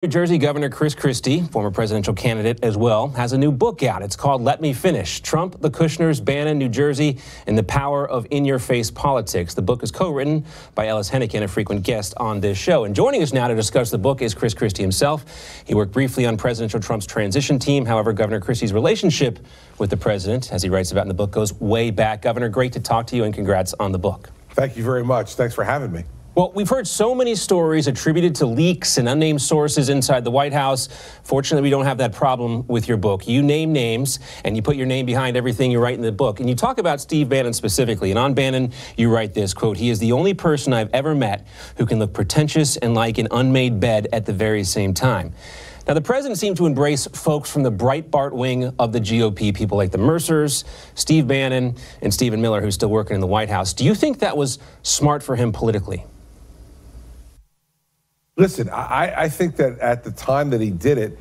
New Jersey Governor Chris Christie, former presidential candidate as well, has a new book out. It's called Let Me Finish: Trump, the Kushners, Bannon, New Jersey, and the Power of In-Your-Face Politics. The book is co-written by Ellis Hennigan, a frequent guest on this show. And joining us now to discuss the book is Chris Christie himself. He worked briefly on President Trump's transition team. However, Governor Christie's relationship with the president, as he writes about in the book, goes way back. Governor, great to talk to you, and congrats on the book. Thank you very much. Thanks for having me. Well, we've heard so many stories attributed to leaks and unnamed sources inside the White House. Fortunately, we don't have that problem with your book. You name names, and you put your name behind everything you write in the book. And you talk about Steve Bannon specifically. And on Bannon, you write this, quote, "He is the only person I've ever met who can look pretentious and like an unmade bed at the very same time." Now, the president seemed to embrace folks from the Breitbart wing of the GOP, people like the Mercers, Steve Bannon, and Stephen Miller, who's still working in the White House. Do you think that was smart for him politically? Listen, I think that at the time that he did it,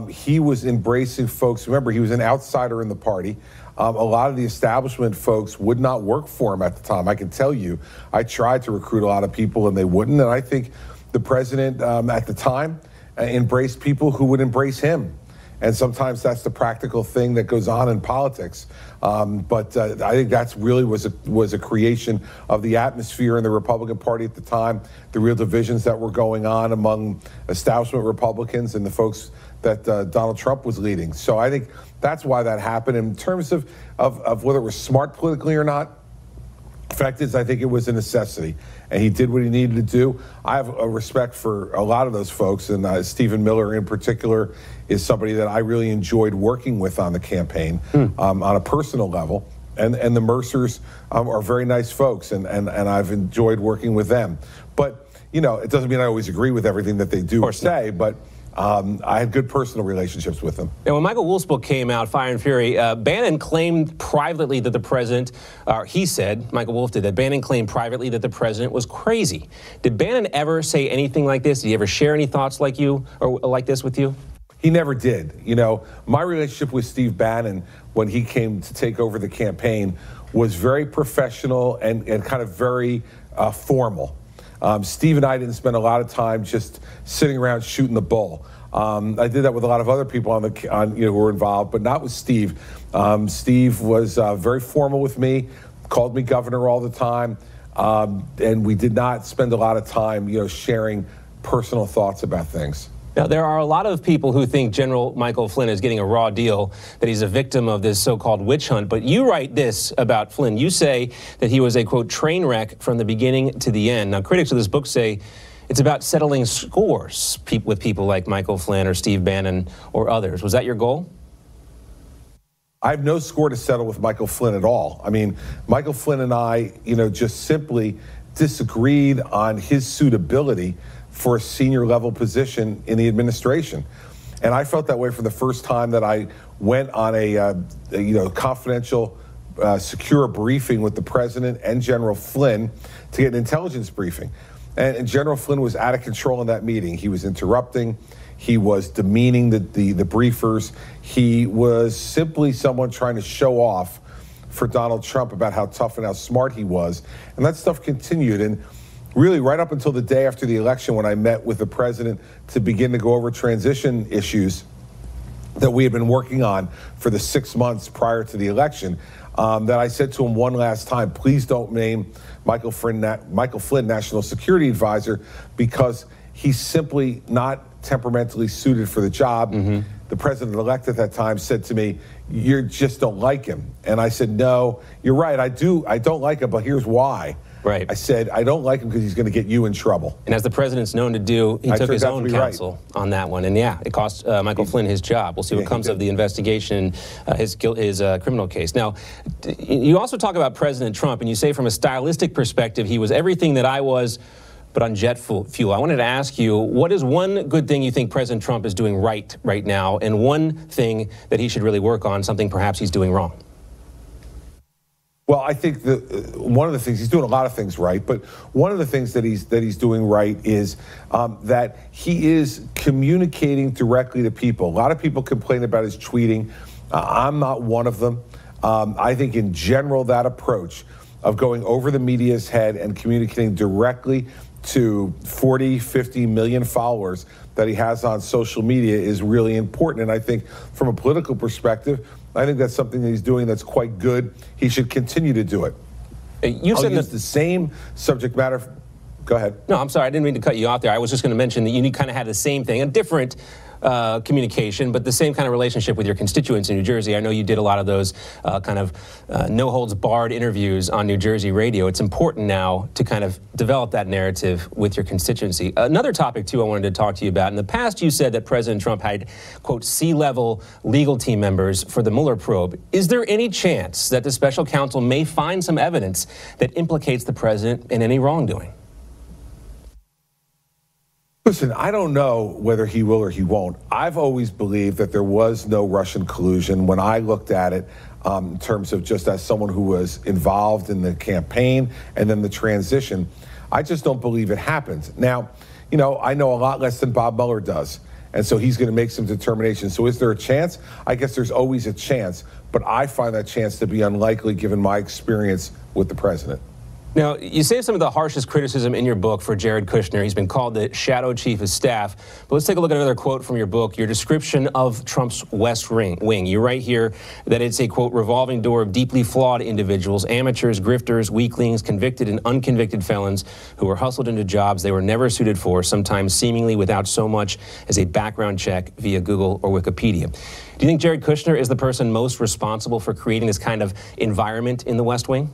he was embracing folks. Remember, he was an outsider in the party. A lot of the establishment folks would not work for him at the time. I can tell you, I tried to recruit a lot of people and they wouldn't. And I think the president at the time embraced people who would embrace him. And sometimes that's the practical thing that goes on in politics. But I think that's really was a creation of the atmosphere in the Republican Party at the time, the real divisions that were going on among establishment Republicans and the folks that Donald Trump was leading. So I think that's why that happened. In terms of whether it was smart politically or not, the fact is, I think it was a necessity, and he did what he needed to do. I have a respect for a lot of those folks, and Stephen Miller in particular is somebody that I really enjoyed working with on the campaign on a personal level. And the Mercers are very nice folks, and I've enjoyed working with them. But, you know, it doesn't mean I always agree with everything that they do or say, but I had good personal relationships with them. And when Michael Wolff's book came out, Fire and Fury, Bannon claimed privately that the president, he said, Michael Wolff did, that Bannon claimed privately that the president was crazy. Did Bannon ever say anything like this? Did he ever share any thoughts like you or like this with you? He never did. You know, my relationship with Steve Bannon when he came to take over the campaign was very professional and kind of very formal. Steve and I didn't spend a lot of time just sitting around shooting the bull. I did that with a lot of other people who were involved, but not with Steve. Steve was very formal with me, called me governor all the time, and we did not spend a lot of time, sharing personal thoughts about things. Now, there are a lot of people who think General Michael Flynn is getting a raw deal, that he's a victim of this so-called witch hunt. But you write this about Flynn. You say that he was a, quote, train wreck from the beginning to the end. Now, critics of this book say it's about settling scores with people like Michael Flynn or Steve Bannon or others. Was that your goal? I have no score to settle with Michael Flynn at all. I mean, Michael Flynn and I, just simply disagreed on his suitability for a senior level position in the administration. And I felt that way from the first time that I went on a confidential, secure briefing with the president and General Flynn to get an intelligence briefing. And General Flynn was out of control in that meeting. He was interrupting. He was demeaning the briefers. He was simply someone trying to show off for Donald Trump about how tough and how smart he was. And that stuff continued. And really, right up until the day after the election, when I met with the president to begin to go over transition issues that we had been working on for the 6 months prior to the election, that I said to him one last time, please don't name Michael Flynn National Security Advisor, because he's simply not temperamentally suited for the job. The president-elect at that time said to me, you just don't like him. And I said, no, you're right, I don't like him, but here's why. Right. I said, I don't like him because he's going to get you in trouble. And as the president's known to do, he took his own counsel on that one. And yeah, it cost Michael Flynn his job. We'll see what comes of the investigation, his criminal case. Now, you also talk about President Trump, and you say from a stylistic perspective, he was everything that I was, but on jet fuel. I wanted to ask you, what is one good thing you think President Trump is doing right now, and one thing that he should really work on, something perhaps he's doing wrong? Well, I think one of the things, he's doing a lot of things right, but one of the things that he's doing right is that he is communicating directly to people. A lot of people complain about his tweeting. I'm not one of them. I think in general, that approach of going over the media's head and communicating directly to 40, 50 million followers, that he has on social media is really important. And I think from a political perspective, I think that's something that he's doing that's quite good. He should continue to do it. You've said the same subject matter. Go ahead. No, I'm sorry. I didn't mean to cut you off there. I was just going to mention that you kind of had the same thing, a different communication, but the same kind of relationship with your constituents in New Jersey. I know you did a lot of those no-holds-barred interviews on New Jersey radio. It's important now to kind of develop that narrative with your constituency. Another topic, too, I wanted to talk to you about. In the past, you said that President Trump had, quote, C-level legal team members for the Mueller probe. Is there any chance that the special counsel may find some evidence that implicates the president in any wrongdoing? Listen, I don't know whether he will or he won't. I've always believed that there was no Russian collusion when I looked at it in terms of just as someone who was involved in the campaign and then the transition. I just don't believe it happened. Now, you know, I know a lot less than Bob Mueller does, and so he's going to make some determinations. So is there a chance? I guess there's always a chance, but I find that chance to be unlikely given my experience with the president. Now, you say some of the harshest criticism in your book for Jared Kushner. He's been called the shadow chief of staff. But let's take a look at another quote from your book, your description of Trump's West Wing. You write here that it's a, quote, revolving door of deeply flawed individuals, amateurs, grifters, weaklings, convicted and unconvicted felons who were hustled into jobs they were never suited for, sometimes seemingly without so much as a background check via Google or Wikipedia. Do you think Jared Kushner is the person most responsible for creating this kind of environment in the West Wing?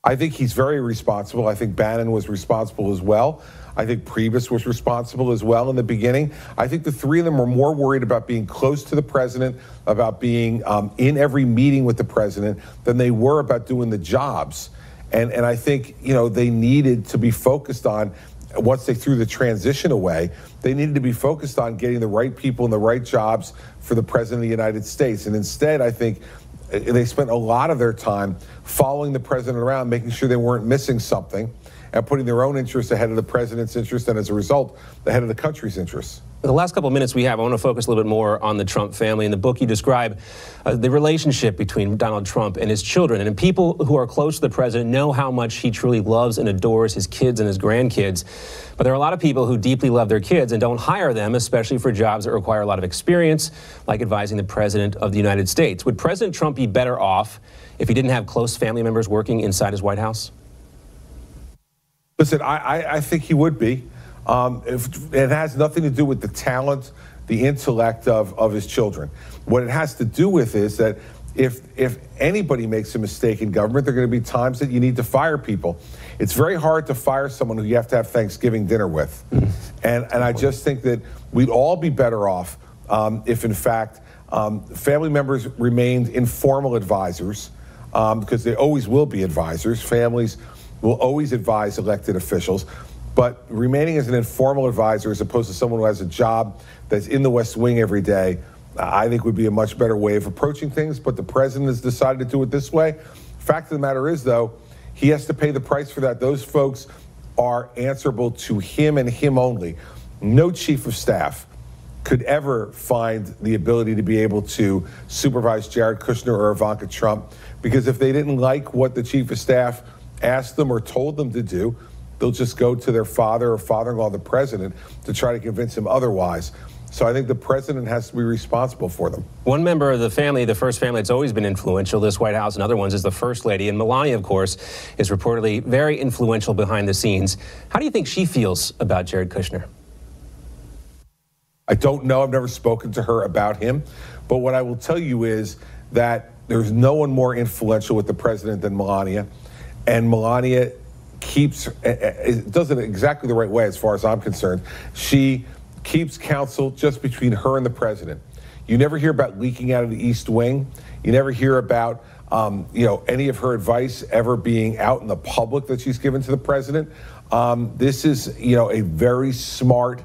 I think he's very responsible. I think Bannon was responsible as well. I think Priebus was responsible as well in the beginning. I think the three of them were more worried about being close to the president, about being in every meeting with the president, than they were about doing the jobs. And I think, you know, they needed to be focused on, once they threw the transition away, they needed to be focused on getting the right people in the right jobs for the president of the United States. And instead, I think they spent a lot of their time following the president around, making sure they weren't missing something and putting their own interests ahead of the president's interest and, as a result, ahead of the country's interests. The last couple of minutes we have, I want to focus a little bit more on the Trump family. In the book, you describe the relationship between Donald Trump and his children. And people who are close to the president know how much he truly loves and adores his kids and his grandkids. But there are a lot of people who deeply love their kids and don't hire them, especially for jobs that require a lot of experience, like advising the president of the United States. Would President Trump be better off if he didn't have close family members working inside his White House? Listen, I think he would be. It has nothing to do with the talent, the intellect of his children. What it has to do with is that if anybody makes a mistake in government, there are going to be times that you need to fire people. It's very hard to fire someone who you have to have Thanksgiving dinner with. And I just think that we'd all be better off if, in fact, family members remained informal advisors, because they always will be advisors. Families will always advise elected officials. But remaining as an informal advisor as opposed to someone who has a job that's in the West Wing every day, I think would be a much better way of approaching things. But the president has decided to do it this way. Fact of the matter is, though, he has to pay the price for that. Those folks are answerable to him and him only. No chief of staff could ever find the ability to be able to supervise Jared Kushner or Ivanka Trump, because if they didn't like what the chief of staff asked them or told them to do, they'll just go to their father or father-in-law, the president, to try to convince him otherwise. So I think the president has to be responsible for them. One member of the family, the first family that's always been influential, this White House and other ones, is the First Lady. And Melania, of course, is reportedly very influential behind the scenes. How do you think she feels about Jared Kushner? I don't know. I've never spoken to her about him. But what I will tell you is that there's no one more influential with the president than Melania. And Melania does it exactly the right way as far as I'm concerned. She keeps counsel just between her and the president. You never hear about leaking out of the East Wing. You never hear about any of her advice ever being out in the public that she's given to the president. This is a very smart,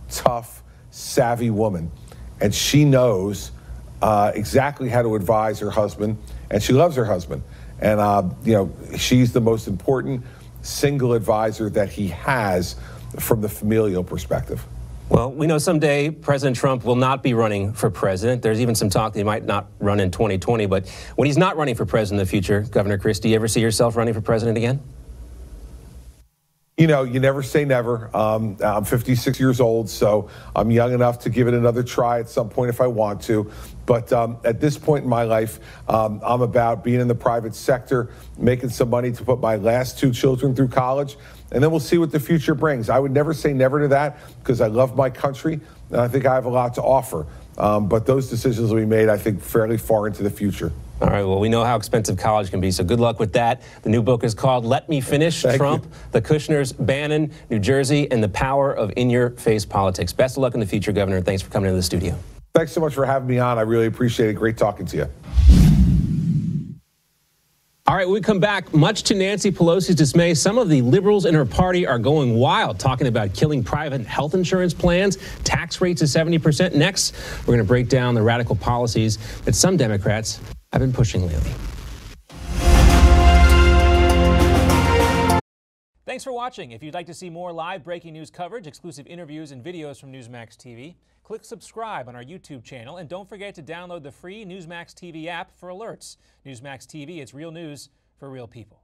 tough, savvy woman, and she knows exactly how to advise her husband, and she loves her husband. And she's the most important single advisor that he has from the familial perspective. Well, we know someday President Trump will not be running for president. There's even some talk that he might not run in 2020. But when he's not running for president in the future, Governor Christie, you ever see yourself running for president again? You know, you never say never. I'm 56 years old, so I'm young enough to give it another try at some point if I want to. But at this point in my life, I'm about being in the private sector, making some money to put my last 2 children through college, and then we'll see what the future brings. I would never say never to that because I love my country, and I think I have a lot to offer. But those decisions will be made, I think, fairly far into the future. All right, well, we know how expensive college can be, so good luck with that. The new book is called Let Me Finish, Trump, the Kushners, Bannon, New Jersey, and the Power of In-Your-Face Politics. Best of luck in the future, Governor, and thanks for coming into the studio. Thanks so much for having me on. I really appreciate it. Great talking to you. All right, when we come back, much to Nancy Pelosi's dismay, some of the liberals in her party are going wild, talking about killing private health insurance plans, tax rates of 70%. Next, we're going to break down the radical policies that some Democrats have been pushing lately. Thanks for watching. If you'd like to see more live breaking news coverage, exclusive interviews, and videos from Newsmax TV, click subscribe on our YouTube channel, and don't forget to download the free Newsmax TV app for alerts. Newsmax TV, it's real news for real people.